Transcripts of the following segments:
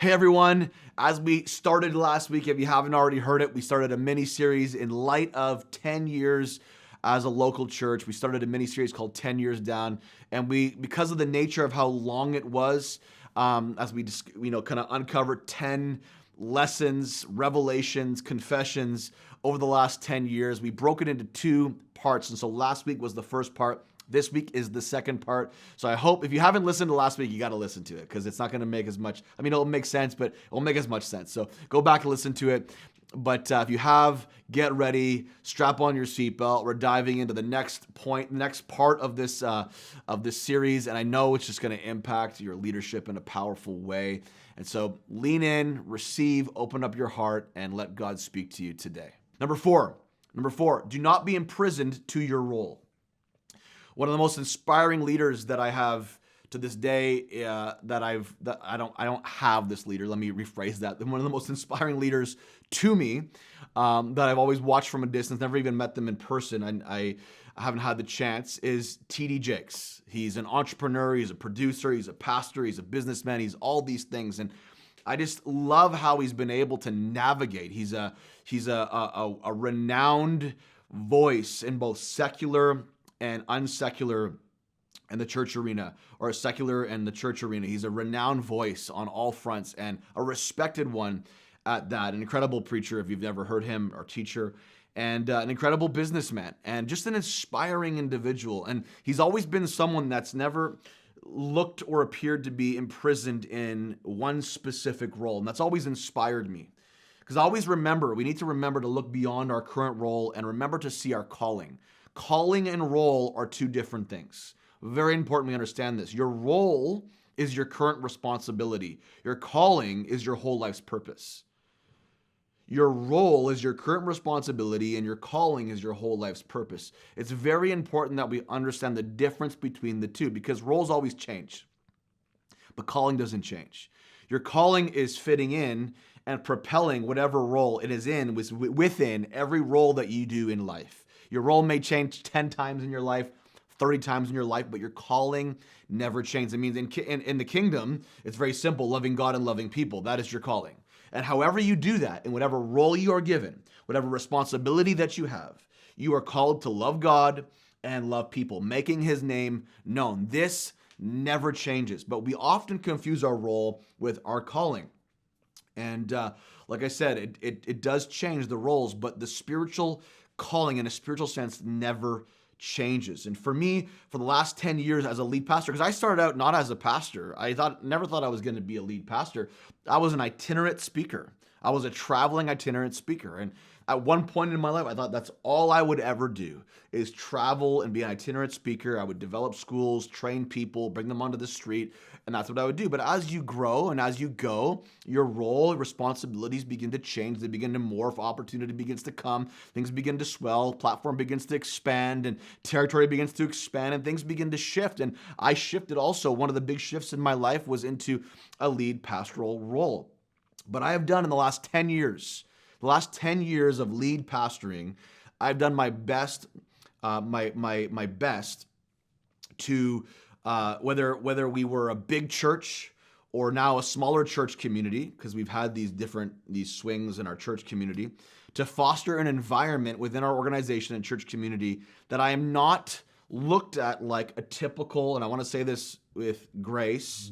Hey everyone, as we started last week, if you haven't already heard it, we started a mini-series in light of 10 years as a local church. We started a mini-series called 10 Years Down, and because of the nature of how long it was, as we just, kind of uncovered 10 lessons, revelations, confessions over the last 10 years, we broke it into two parts. And so last week was the first part. This week is the second part. So I hope if you haven't listened to last week, you got to listen to it because it's not going to make as much. It'll make sense, but it won't make as much sense. So go back and listen to it. But if you have, get ready, strap on your seatbelt. We're diving into the next part of this series, and I know it's just going to impact your leadership in a powerful way. And so lean in, receive, open up your heart, and let God speak to you today. Number four, do not be imprisoned to your role. One of the most inspiring leaders that I have to this day, I don't have this leader. Let me rephrase that. One of the most inspiring leaders to me that I've always watched from a distance, never even met them in person. I haven't had the chance, is T.D. Jakes. He's an entrepreneur. He's a producer. He's a pastor. He's a businessman. He's all these things. And I just love how he's been able to navigate. He's a renowned voice in both secular and unsecular in the church arena, or secular and the church arena. He's a renowned voice on all fronts and a respected one at that. An incredible preacher, if you've never heard him, or teacher, and an incredible businessman, and just an inspiring individual. And he's always been someone that's never looked or appeared to be imprisoned in one specific role. And that's always inspired me. Because I always we need to remember to look beyond our current role and remember to see our calling. Calling and role are two different things. Very important we understand this. Your role is your current responsibility. Your calling is your whole life's purpose. Your role is your current responsibility, and your calling is your whole life's purpose. It's very important that we understand the difference between the two, because roles always change, but calling doesn't change. Your calling is fitting in and propelling whatever role it is in within every role that you do in life. Your role may change 10 times in your life, 30 times in your life, but your calling never changes. It means in the kingdom, it's very simple: loving God and loving people. That is your calling. And however you do that, in whatever role you are given, whatever responsibility that you have, you are called to love God and love people, making his name known. This never changes, but we often confuse our role with our calling. And like I said, it does change the roles, but the spiritual calling in a spiritual sense never changes. And for me, for the last 10 years as a lead pastor, because I started out not as a pastor, never thought I was going to be a lead pastor. I was an itinerant speaker. I was a traveling itinerant speaker. And at one point in my life, I thought that's all I would ever do, is travel and be an itinerant speaker. I would develop schools, train people, bring them onto the street, and that's what I would do. But as you grow and as you go, your role, responsibilities begin to change. They begin to morph. Opportunity begins to come. Things begin to swell. Platform begins to expand, and territory begins to expand, and things begin to shift. And I shifted also. One of the big shifts in my life was into a lead pastoral role. But I have done in the last 10 years, of lead pastoring, I've done my best, my best to whether we were a big church or now a smaller church community, because we've had these swings in our church community, to foster an environment within our organization and church community that I am not looked at like a typical, and I want to say this with grace,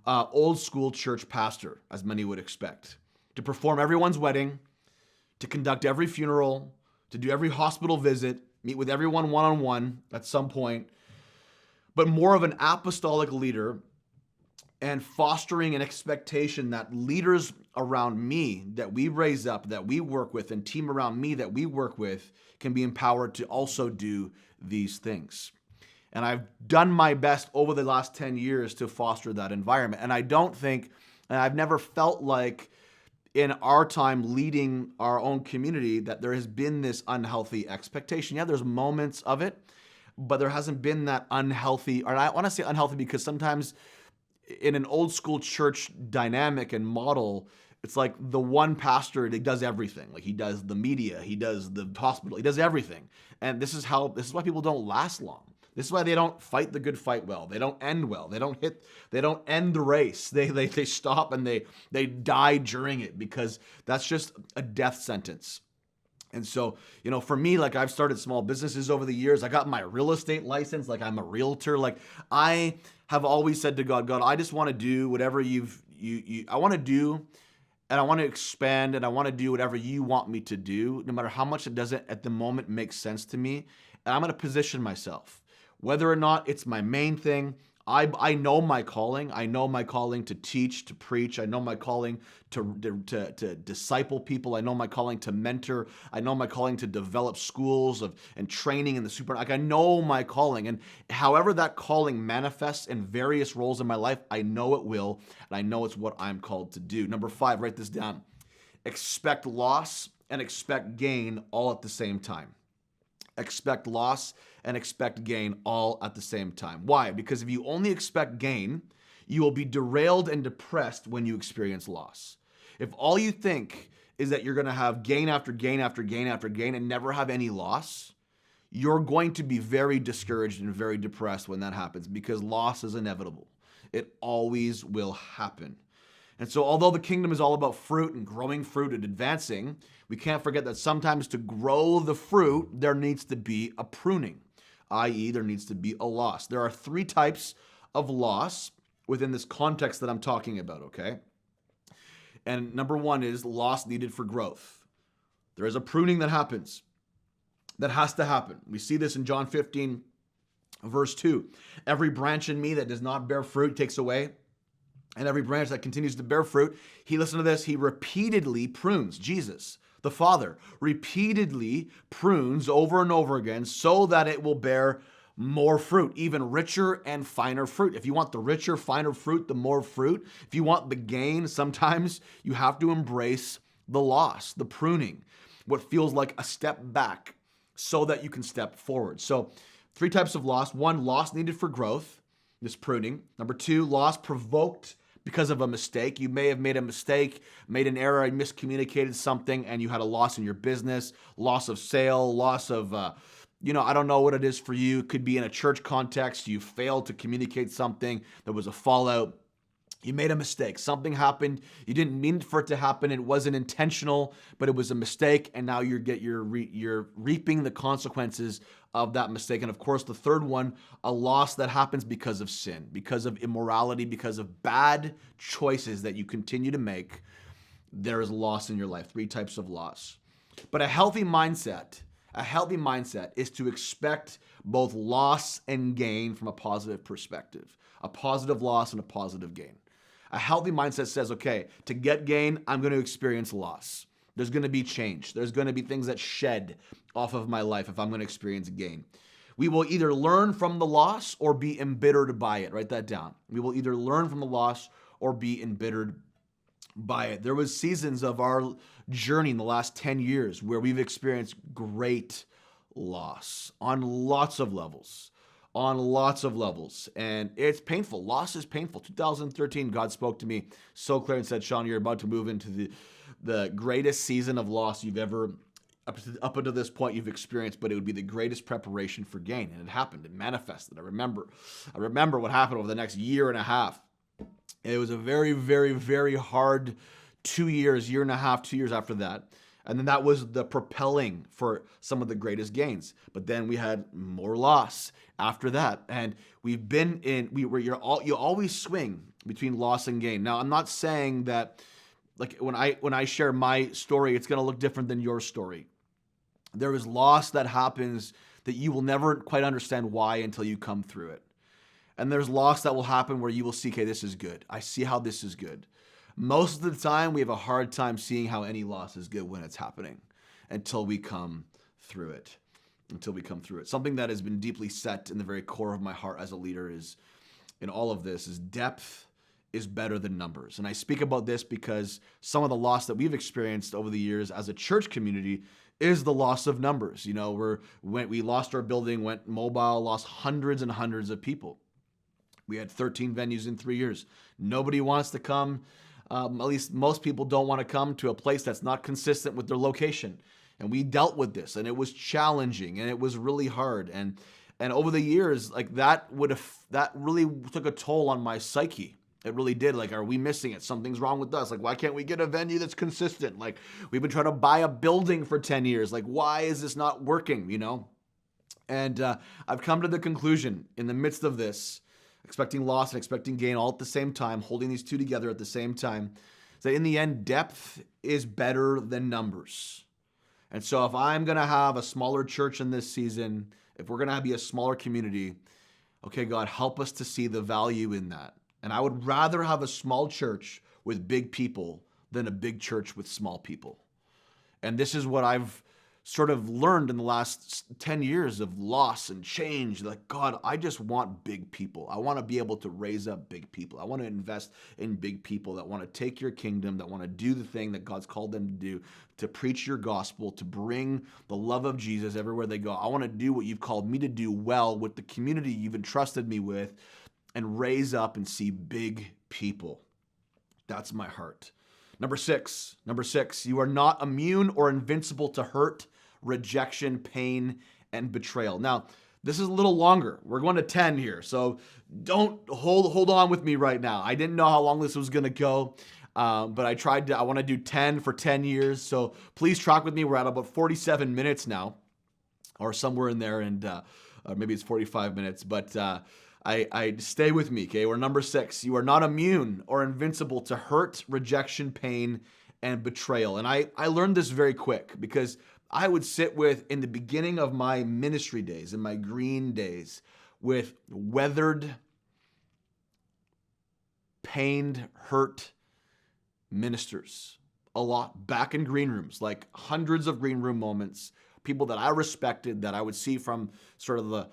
old school church pastor, as many would expect, to perform everyone's wedding, to conduct every funeral, to do every hospital visit, meet with everyone one-on-one at some point, but more of an apostolic leader, and fostering an expectation that leaders around me that we raise up, that we work with, and team around me that we work with can be empowered to also do these things. And I've done my best over the last 10 years to foster that environment. And I've never felt like in our time leading our own community that there has been this unhealthy expectation. Yeah, there's moments of it, but there hasn't been that unhealthy, or I want to say unhealthy because sometimes in an old school church dynamic and model, it's like the one pastor that does everything. Like he does the media, he does the hospital, he does everything. And this is why people don't last long. This is why they don't fight the good fight well. They don't end well. They don't end the race. They stop and they die during it, because that's just a death sentence. And so, for me, like, I've started small businesses over the years. I got my real estate license. Like, I'm a realtor. Like, I have always said to God, I just want to do whatever I want to do, and I want to expand, and I want to do whatever you want me to do, no matter how much it doesn't at the moment make sense to me. And I'm going to position myself. Whether or not it's my main thing, I know my calling. I know my calling to teach, to preach. I know my calling to disciple people. I know my calling to mentor. I know my calling to develop schools and training in the super. Like, I know my calling, and however that calling manifests in various roles in my life, I know it will, and I know it's what I'm called to do. Number 5, write this down. Expect loss and expect gain all at the same time. Expect loss and expect gain all at the same time. Why? Because if you only expect gain, you will be derailed and depressed when you experience loss. If all you think is that you're going to have gain after gain after gain after gain and never have any loss, you're going to be very discouraged and very depressed when that happens, because loss is inevitable. It always will happen. And so although the kingdom is all about fruit and growing fruit and advancing, we can't forget that sometimes to grow the fruit, there needs to be a pruning, i.e. there needs to be a loss. There are 3 types of loss within this context that I'm talking about, okay? And number 1 is loss needed for growth. There is a pruning that happens, that has to happen. We see this in John 15, verse 2. Every branch in me that does not bear fruit takes away, and every branch that continues to bear fruit, listen to this, he repeatedly prunes. Jesus, the Father, repeatedly prunes over and over again so that it will bear more fruit, even richer and finer fruit. If you want the richer, finer fruit, the more fruit. If you want the gain, sometimes you have to embrace the loss, the pruning, what feels like a step back so that you can step forward. So 3 types of loss. 1, loss needed for growth, this pruning. Number 2, loss provoked because of a mistake. You may have made a mistake, made an error, miscommunicated something, and you had a loss in your business, loss of sale, loss of, I don't know what it is for you. It could be in a church context. You failed to communicate something. There was a fallout. You made a mistake. Something happened. You didn't mean for it to happen. It wasn't intentional, but it was a mistake. And now you're reaping the consequences of that mistake. And of course, the third one, a loss that happens because of sin, because of immorality, because of bad choices that you continue to make. There is loss in your life. 3 types of loss. But a healthy mindset is to expect both loss and gain from a positive perspective, a positive loss and a positive gain. A healthy mindset says, okay, to get gain, I'm going to experience loss. There's going to be change. There's going to be things that shed off of my life if I'm going to experience gain. We will either learn from the loss or be embittered by it. Write that down. We will either learn from the loss or be embittered by it. There was seasons of our journey in the last 10 years where we've experienced great loss on lots of levels. And it's painful. Loss is painful. 2013, God spoke to me so clear and said, Sean, you're about to move into the greatest season of loss you've ever, up until this point, you've experienced, but it would be the greatest preparation for gain. And it happened. It manifested. I remember what happened over the next year and a half. It was a very, very, very hard 2 years, year and a half, 2 years after that. And then that was the propelling for some of the greatest gains. But then we had more loss after that. And you always swing between loss and gain. Now, I'm not saying that, like, when I share my story, it's going to look different than your story. There is loss that happens that you will never quite understand why until you come through it. And there's loss that will happen where you will see, okay, this is good. I see how this is good. Most of the time, we have a hard time seeing how any loss is good when it's happening until we come through it. Something that has been deeply set in the very core of my heart as a leader is, in all of this, is depth is better than numbers. And I speak about this because some of the loss that we've experienced over the years as a church community is the loss of numbers. We lost our building, went mobile, lost hundreds and hundreds of people. We had 13 venues in 3 years. Nobody wants to come. At least most people don't want to come to a place that's not consistent with their location. And we dealt with this, and it was challenging, and it was really hard. And And over the years, like that really took a toll on my psyche. It really did. Like, are we missing it? Something's wrong with us. Like, why can't we get a venue that's consistent? Like, we've been trying to buy a building for 10 years. Like, why is this not working, you know? And I've come to the conclusion in the midst of this, expecting loss and expecting gain all at the same time, holding these two together at the same time, that in the end, depth is better than numbers. And so if I'm going to have a smaller church in this season, if we're going to be a smaller community, okay, God, help us to see the value in that. And I would rather have a small church with big people than a big church with small people. And this is what I've sort of learned in the last 10 years of loss and change. Like, God, I just want big people. I want to be able to raise up big people. I want to invest in big people that want to take your kingdom, that want to do the thing that God's called them to do, to preach your gospel, to bring the love of Jesus everywhere they go. I want to do what you've called me to do well with the community you've entrusted me with, and raise up and see big people. That's my heart. Number six, you are not immune or invincible to hurt, rejection, pain, and betrayal. Now, this is a little longer. We're going to 10 here, so don't hold on with me right now. I didn't know how long this was going to go, but I want to do 10 for 10 years, so please track with me. We're at about 47 minutes now, or somewhere in there, and maybe it's 45 minutes, but I stay with me, okay? We're number 6. You are not immune or invincible to hurt, rejection, pain, and betrayal. And I learned this very quick because I would sit in the beginning of my ministry days, in my green days, with weathered, pained, hurt ministers a lot back in green rooms, like hundreds of green room moments, people that I respected, that I would see from sort of the,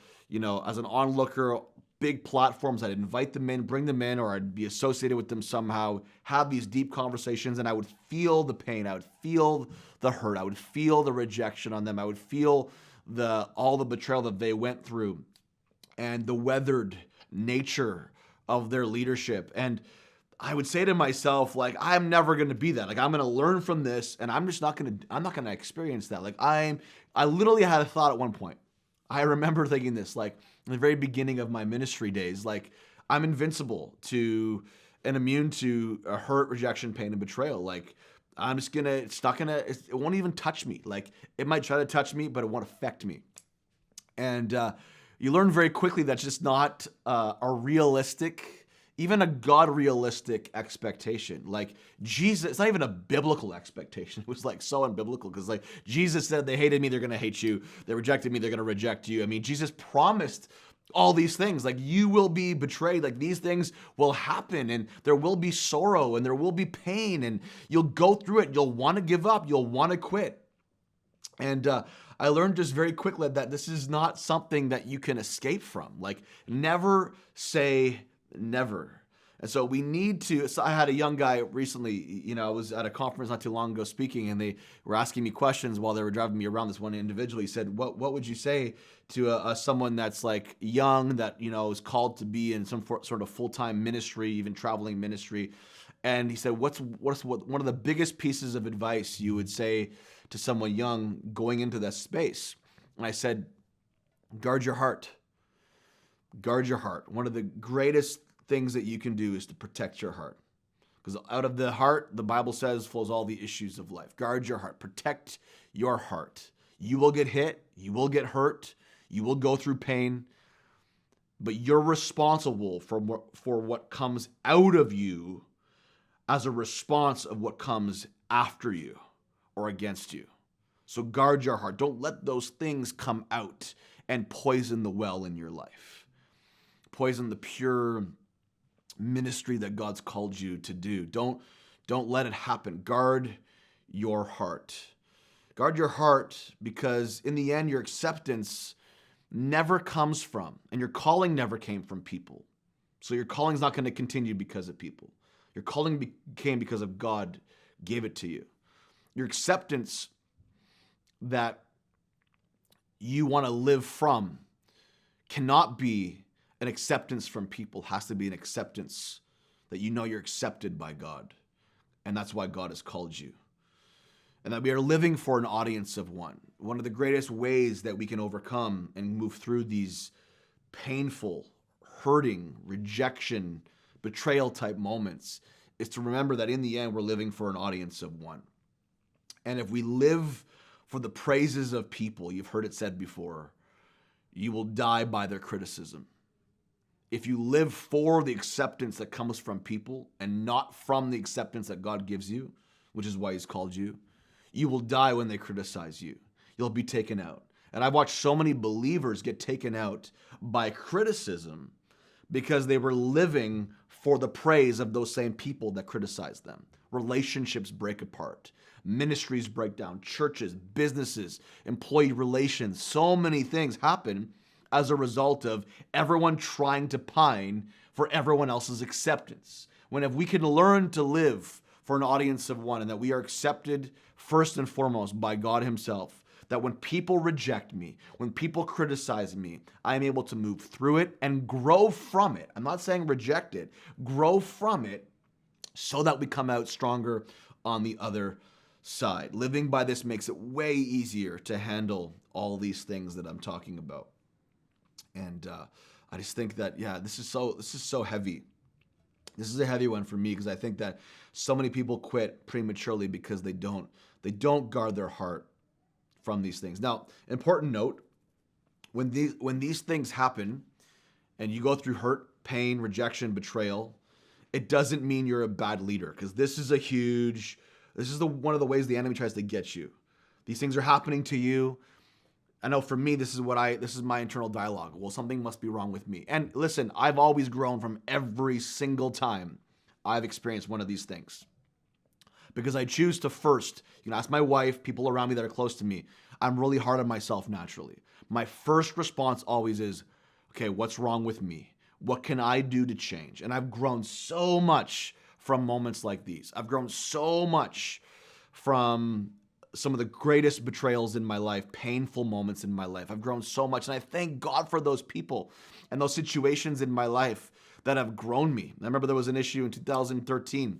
as an onlooker, big platforms. I'd invite them in, bring them in, or I'd be associated with them somehow, have these deep conversations, and I would feel the pain. I would feel the hurt. I would feel the rejection on them. I would feel all the betrayal that they went through and the weathered nature of their leadership. And I would say to myself, like, I'm never going to be that. Like, I'm going to learn from this, and I'm not going to experience that. Like, I literally had a thought at one point. I remember thinking this, like, in the very beginning of my ministry days, like, I'm invincible to and immune to hurt, rejection, pain, and betrayal. Like, it won't even touch me. Like, it might try to touch me, but it won't affect me. And you learn very quickly that's just not a realistic, even a God-realistic expectation. Like, Jesus, it's not even a biblical expectation. It was like so unbiblical because, like, Jesus said, they hated me, they're going to hate you. They rejected me, they're going to reject you. I mean, Jesus promised all these things. Like, you will be betrayed. Like, these things will happen, and there will be sorrow, and there will be pain, and you'll go through it. You'll want to give up. You'll want to quit. And I learned just very quickly that this is not something that you can escape from. Like, never say never. And so we need to, so I had a young guy recently, I was at a conference not too long ago speaking, and they were asking me questions while they were driving me around. This one individual, he said, what would you say to someone that's like young, that, is called to be in some sort of full-time ministry, even traveling ministry? And he said, what's one of the biggest pieces of advice you would say to someone young going into that space? And I said, guard your heart. Guard your heart. One of the greatest things that you can do is to protect your heart. Because out of the heart, the Bible says, flows all the issues of life. Guard your heart. Protect your heart. You will get hit. You will get hurt. You will go through pain. But you're responsible for what comes out of you as a response of what comes after you or against you. So guard your heart. Don't let those things come out and poison the well in your life. Poison the pure ministry that God's called you to do. Don't let it happen. Guard your heart. Guard your heart, because in the end, your acceptance never comes from, and your calling never came from people. So your calling is not going to continue because of people. Your calling came because of God gave it to you. Your acceptance that you want to live from cannot be an acceptance from people. Has to be an acceptance that you're accepted by God. And that's why God has called you. and that we are living for an audience of one. One of the greatest ways that we can overcome and move through these painful, hurting, rejection, betrayal type moments is to remember that in the end, we're living for an audience of one. And if we live for the praises of people, you've heard it said before, you will die by their criticism. If you live for the acceptance that comes from people and not from the acceptance that God gives you, which is why he's called you, you will die when they criticize you. You'll be taken out. And I've watched so many believers get taken out by criticism because they were living for the praise of those same people that criticized them. Relationships break apart. Ministries break down. Churches, businesses, employee relations. So many things happen as a result of everyone trying to pine for everyone else's acceptance. When if we can learn to live for an audience of one and that we are accepted first and foremost by God himself, that when people reject me, when people criticize me, I am able to move through it and grow from it. I'm not saying reject it, grow from it so that we come out stronger on the other side. Living by this makes it way easier to handle all these things that I'm talking about. And I just think that, this is so heavy. This is a heavy one for me because I think that so many people quit prematurely because they don't guard their heart from these things. Now, important note, when these things happen and you go through hurt, pain, rejection, betrayal, it doesn't mean you're a bad leader, because this is one of the ways the enemy tries to get you. These things are happening to you. I know for me, this is my internal dialogue. Well, something must be wrong with me. And listen, I've always grown from every single time I've experienced one of these things. Because I choose to first, ask my wife, people around me that are close to me. I'm really hard on myself naturally. My first response always is, okay, what's wrong with me? What can I do to change? And I've grown so much from moments like these. I've grown so much from some of the greatest betrayals in my life, painful moments in my life. I've grown so much, and I thank God for those people and those situations in my life that have grown me. I remember there was an issue in 2013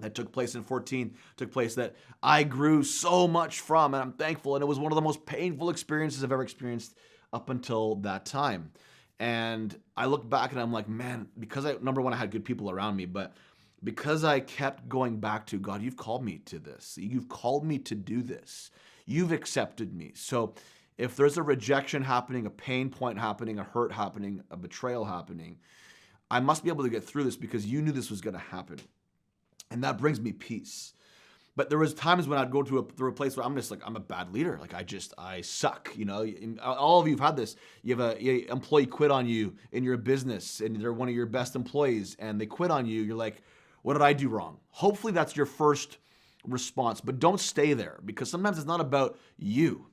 that took place in 14, that I grew so much from, and I'm thankful, and it was one of the most painful experiences I've ever experienced up until that time. And I look back and I'm like, man, because number one, I had good people around me, but because I kept going back to, God, you've called me to this. You've called me to do this. You've accepted me. So if there's a rejection happening, a pain point happening, a hurt happening, a betrayal happening, I must be able to get through this because you knew this was going to happen. And that brings me peace. But there was times when I'd go through a place where I'm just like, I'm a bad leader. Like I suck. All of you have had this. You have an employee quit on you in your business and they're one of your best employees and they quit on you. You're like, what did I do wrong? Hopefully that's your first response, but don't stay there because sometimes it's not about you.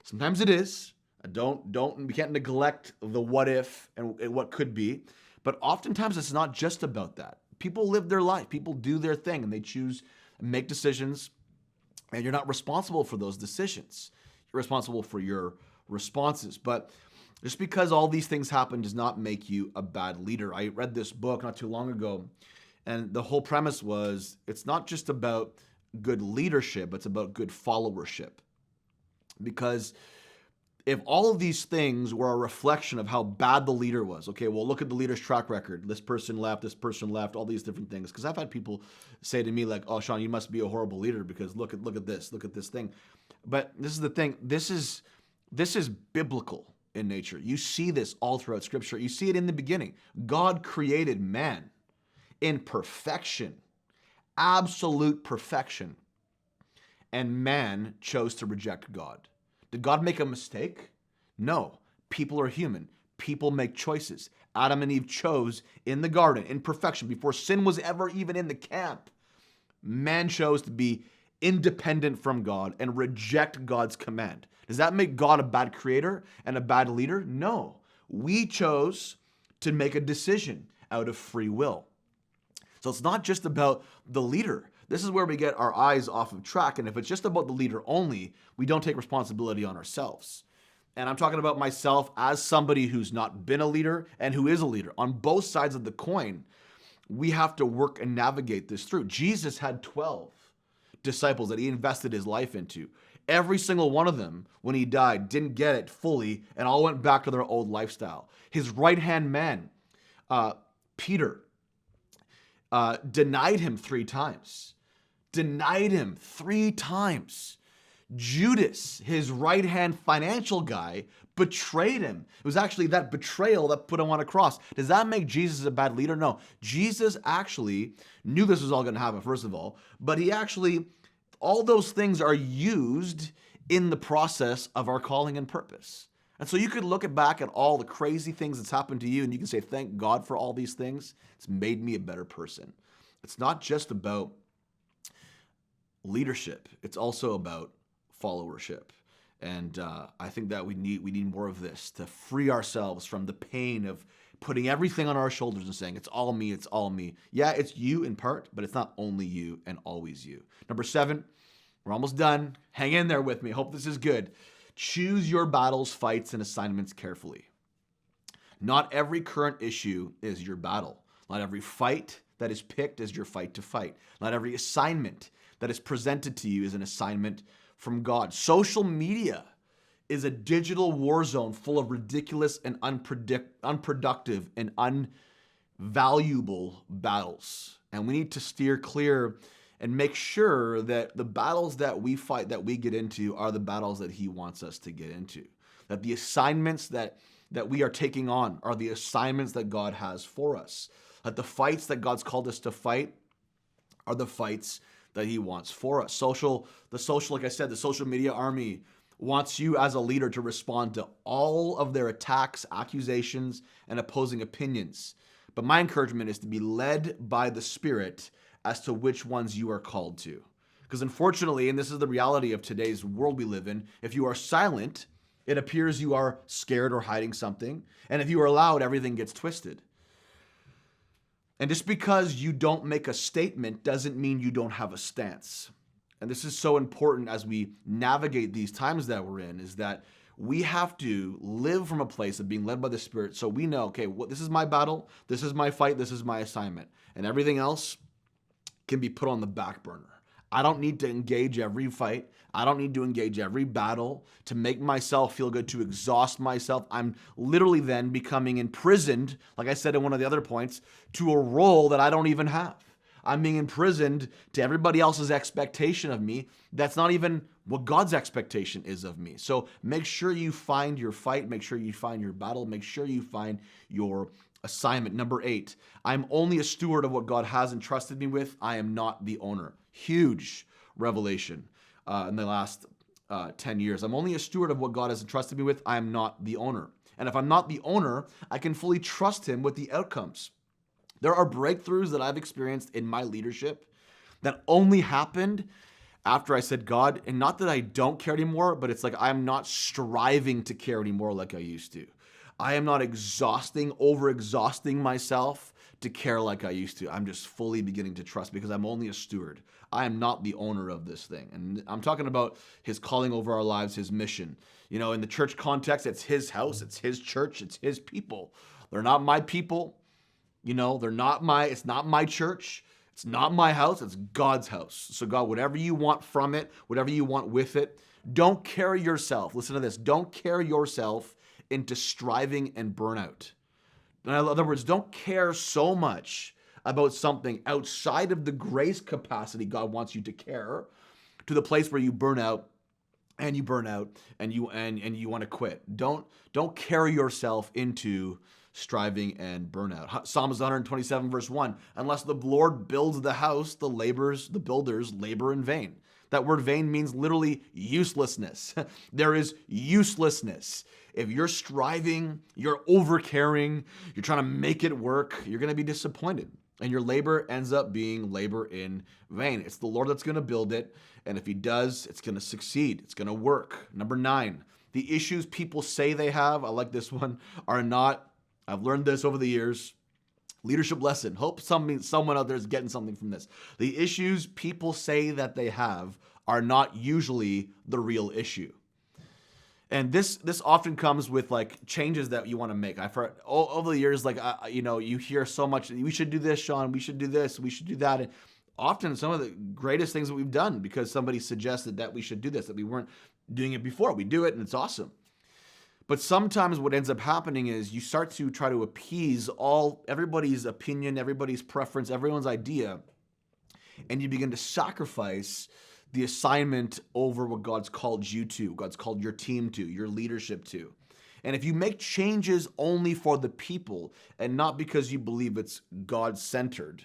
Sometimes it is. We can't neglect the what if and what could be, but oftentimes it's not just about that. People live their life. People do their thing and they choose and make decisions, and you're not responsible for those decisions. You're responsible for your responses. But just because all these things happen does not make you a bad leader. I read this book not too long ago, and the whole premise was it's not just about good leadership, it's about good followership. Because if all of these things were a reflection of how bad the leader was, okay, well, look at the leader's track record. This person left, all these different things. Because I've had people say to me like, oh, Sean, you must be a horrible leader because look at this thing. But this is the thing. This is biblical in nature. You see this all throughout Scripture. You see it in the beginning. God created man in perfection, absolute perfection. And man chose to reject God. Did God make a mistake? No. People are human. People make choices. Adam and Eve chose in the garden, in perfection, before sin was ever even in the camp. Man chose to be independent from God and reject God's command. Does that make God a bad creator and a bad leader? No. We chose to make a decision out of free will. So it's not just about the leader. This is where we get our eyes off of track. And if it's just about the leader only, we don't take responsibility on ourselves. And I'm talking about myself as somebody who's not been a leader and who is a leader. On both sides of the coin, we have to work and navigate this through. Jesus had 12 disciples that he invested his life into. Every single one of them, when he died, didn't get it fully and all went back to their old lifestyle. His right-hand man, Peter, denied him 3 times. Denied him 3 times. Judas, his right-hand financial guy, betrayed him. It was actually that betrayal that put him on a cross. Does that make Jesus a bad leader? No. Jesus actually knew this was all going to happen, first of all, but he actually, all those things are used in the process of our calling and purpose. And so you could look back at all the crazy things that's happened to you and you can say, thank God for all these things. It's made me a better person. It's not just about leadership. It's also about followership. And I think that we need more of this to free ourselves from the pain of putting everything on our shoulders and saying, it's all me, it's all me. Yeah, it's you in part, but it's not only you and always you. Number 7, we're almost done. Hang in there with me. Hope this is good. Choose your battles, fights, and assignments carefully. Not every current issue is your battle. Not every fight that is picked is your fight to fight. Not every assignment that is presented to you is an assignment from God. Social media is a digital war zone full of ridiculous and unproductive and unvaluable battles. And we need to steer clear and make sure that the battles that we fight, that we get into, are the battles that he wants us to get into. That the assignments that we are taking on are the assignments that God has for us. That the fights that God's called us to fight are the fights that he wants for us. Like I said, the social media army wants you as a leader to respond to all of their attacks, accusations, and opposing opinions. But my encouragement is to be led by the Spirit as to which ones you are called to. Because unfortunately, and this is the reality of today's world we live in, if you are silent, it appears you are scared or hiding something. And if you are loud, everything gets twisted. And just because you don't make a statement doesn't mean you don't have a stance. And this is so important as we navigate these times that we're in, is that we have to live from a place of being led by the Spirit so we know, okay, this is my battle, this is my fight, this is my assignment. And everything else can be put on the back burner. I don't need to engage every fight. I don't need to engage every battle to make myself feel good, to exhaust myself. I'm literally then becoming imprisoned, like I said in one of the other points, to a role that I don't even have. I'm being imprisoned to everybody else's expectation of me. That's not even what God's expectation is of me. So make sure you find your fight. Make sure you find your battle. Make sure you find your assignment. Number 8, I'm only a steward of what God has entrusted me with. I am not the owner. Huge revelation in the last 10 years. I'm only a steward of what God has entrusted me with. I am not the owner. And if I'm not the owner, I can fully trust him with the outcomes. There are breakthroughs that I've experienced in my leadership that only happened after I said, God, and not that I don't care anymore, but it's like I'm not striving to care anymore like I used to. I am not over-exhausting myself to care like I used to. I'm just fully beginning to trust because I'm only a steward. I am not the owner of this thing. And I'm talking about his calling over our lives, his mission. You know, in the church context, it's his house, it's his church, it's his people. They're not my people. You know, it's not my church. It's not my house. It's God's house. So God, whatever you want from it, whatever you want with it, don't carry yourself. Listen to this. Don't carry yourself into striving and burnout. In other words, don't care so much about something outside of the grace capacity God wants you to care, to the place where you burn out and you want to quit. Don't carry yourself into striving and burnout. Psalms 127 verse 1, unless the Lord builds the house, the builders labor in vain. That word vain means literally uselessness. There is uselessness. If you're striving, you're over-caring, you're trying to make it work, you're going to be disappointed. And your labor ends up being labor in vain. It's the Lord that's going to build it. And if he does, it's going to succeed. It's going to work. Number 9, the issues people say they have, I like this one, are not. I've learned this over the years. Leadership lesson. Hope someone out there is getting something from this. The issues people say that they have are not usually the real issue. And this often comes with like changes that you want to make. I've heard over the years, like, you hear so much, we should do this, Sean, we should do this, we should do that. And often some of the greatest things that we've done because somebody suggested that we should do this, that we weren't doing it before. We do it and it's awesome. But sometimes what ends up happening is you start to try to appease everybody's opinion, everybody's preference, everyone's idea, and you begin to sacrifice the assignment over what God's called you to, God's called your team to, your leadership to. And if you make changes only for the people and not because you believe it's God-centered,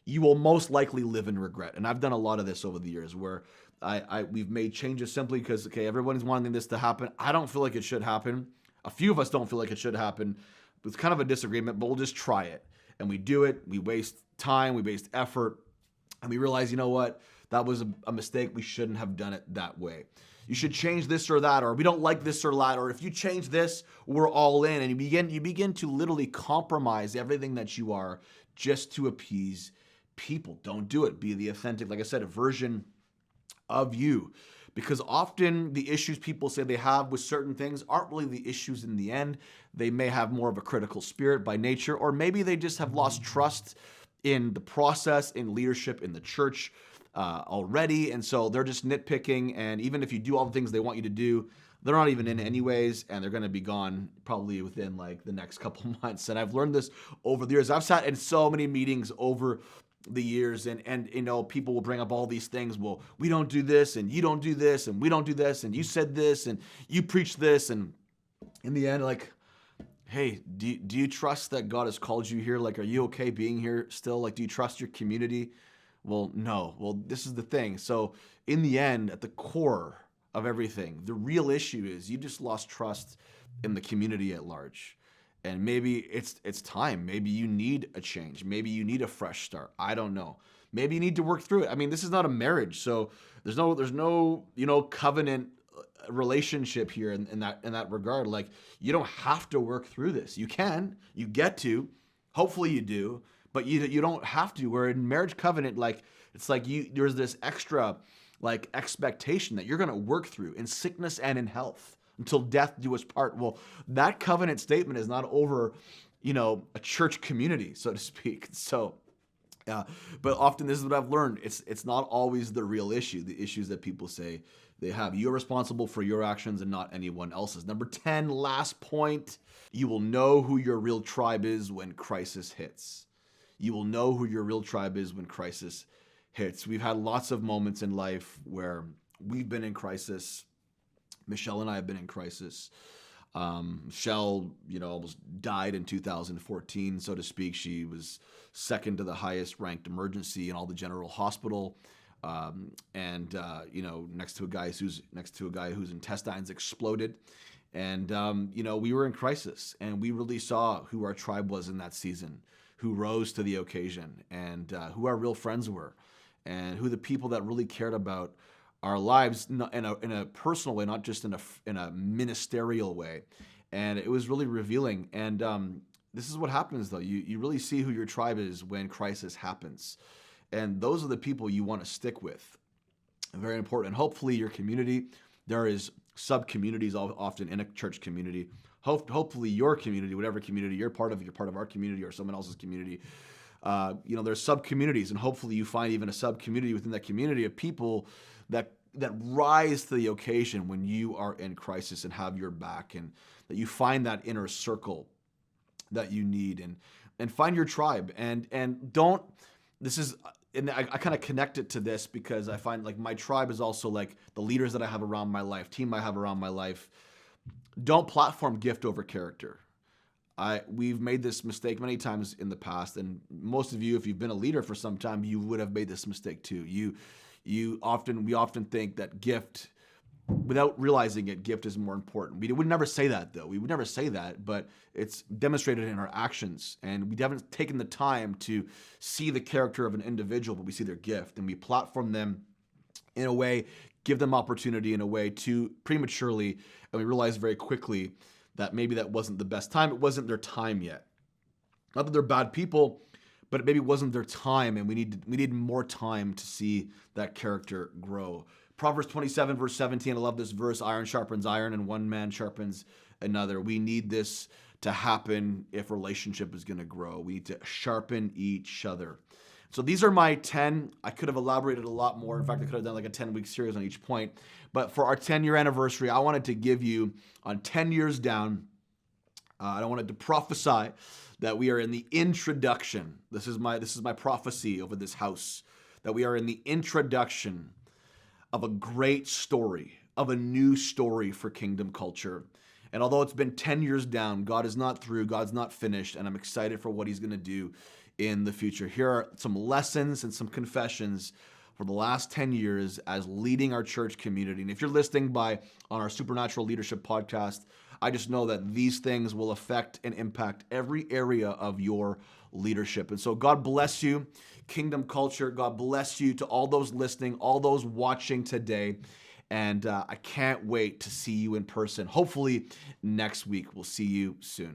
you will most likely live in regret. And I've done a lot of this over the years where we've made changes simply because, okay, everyone's wanting this to happen. I don't feel like it should happen. A few of us don't feel like it should happen. It's kind of a disagreement, but we'll just try it. And we do it. We waste time. We waste effort. And we realize, you know what? That was a mistake. We shouldn't have done it that way. You should change this or that, or we don't like this or that, or if you change this, we're all in. And you begin to literally compromise everything that you are just to appease people. Don't do it. Be the authentic, like I said, a version of you. Because often the issues people say they have with certain things aren't really the issues in the end. They may have more of a critical spirit by nature, or maybe they just have lost trust in the process, in leadership, in the church already. And so they're just nitpicking. And even if you do all the things they want you to do, they're not even in anyways, and they're going to be gone probably within like the next couple months. And I've learned this over the years. I've sat in so many meetings over the years, and you know, people will bring up all these things. Well, we don't do this, and you don't do this, and we don't do this, and you said this, and you preach this, and in the end, like, hey, do you trust that God has called you here? Like, are you okay being here still? Like, do you trust your community? Well, no. Well, this is the thing. So in the end, at the core of everything, the real issue is you just lost trust in the community at large. And maybe it's time. Maybe you need a change. Maybe you need a fresh start. I don't know. Maybe you need to work through it. I mean, this is not a marriage, so there's no covenant relationship here in that regard. Like, you don't have to work through this. You can. You get to. Hopefully you do. But you don't have to. Where in marriage covenant, like, it's like there's this extra like expectation that you're going to work through in sickness and in health until death do us part. Well, that covenant statement is not over, a church community, so to speak. So, but often this is what I've learned. It's not always the real issue. The issues that people say they have. You're responsible for your actions and not anyone else's. Number 10, last point. You will know who your real tribe is when crisis hits. You will know who your real tribe is when crisis hits. We've had lots of moments in life where we've been in crisis. Michelle and I have been in crisis. Michelle, almost died in 2014, so to speak. She was second to the highest ranked emergency in all the general hospital. Next to a guy whose intestines exploded. And, we were in crisis, and we really saw who our tribe was in that season, who rose to the occasion, and who our real friends were, and who the people that really cared about our lives in a personal way, not just in a ministerial way. And it was really revealing. And this is what happens, though. You really see who your tribe is when crisis happens. And those are the people you want to stick with. Very important. And hopefully your community, there is sub-communities often in a church community. Hopefully your community, whatever community you're part of our community or someone else's community, there's sub-communities, and hopefully you find even a sub-community within that community of people that rise to the occasion when you are in crisis and have your back, and that you find that inner circle that you need, and find your tribe, and don't, this is, and I kind of connect it to this because I find like my tribe is also like the leaders that I have around my life, team I have around my life. Don't platform gift over character. We've made this mistake many times in the past, and most of you, if you've been a leader for some time, you would have made this mistake too. We often think that gift, without realizing it, gift is more important. We would never say that, though. We would never say that, but it's demonstrated in our actions, and we haven't taken the time to see the character of an individual, but we see their gift, and we platform them in a way, give them opportunity in a way too prematurely, and we realize very quickly that maybe that wasn't the best time. It wasn't their time yet. Not that they're bad people, but it maybe wasn't their time, and we need more time to see that character grow. Proverbs 27, verse 17, I love this verse, iron sharpens iron, and one man sharpens another. We need this to happen if relationship is going to grow. We need to sharpen each other. So these are my 10. I could have elaborated a lot more. In fact, I could have done like a 10-week series on each point. But for our 10-year anniversary, I wanted to give you on 10 years down, I wanted to prophesy that we are in the introduction. This is my prophecy over this house, that we are in the introduction of a great story, of a new story for kingdom culture. And although it's been 10 years down, God is not through, God's not finished, and I'm excited for what he's going to do in the future. Here are some lessons and some confessions for the last 10 years as leading our church community. And if you're listening on our Supernatural Leadership podcast, I just know that these things will affect and impact every area of your leadership. And so God bless you, Kingdom Culture. God bless you to all those listening, all those watching today. And I can't wait to see you in person. Hopefully next week. We'll see you soon.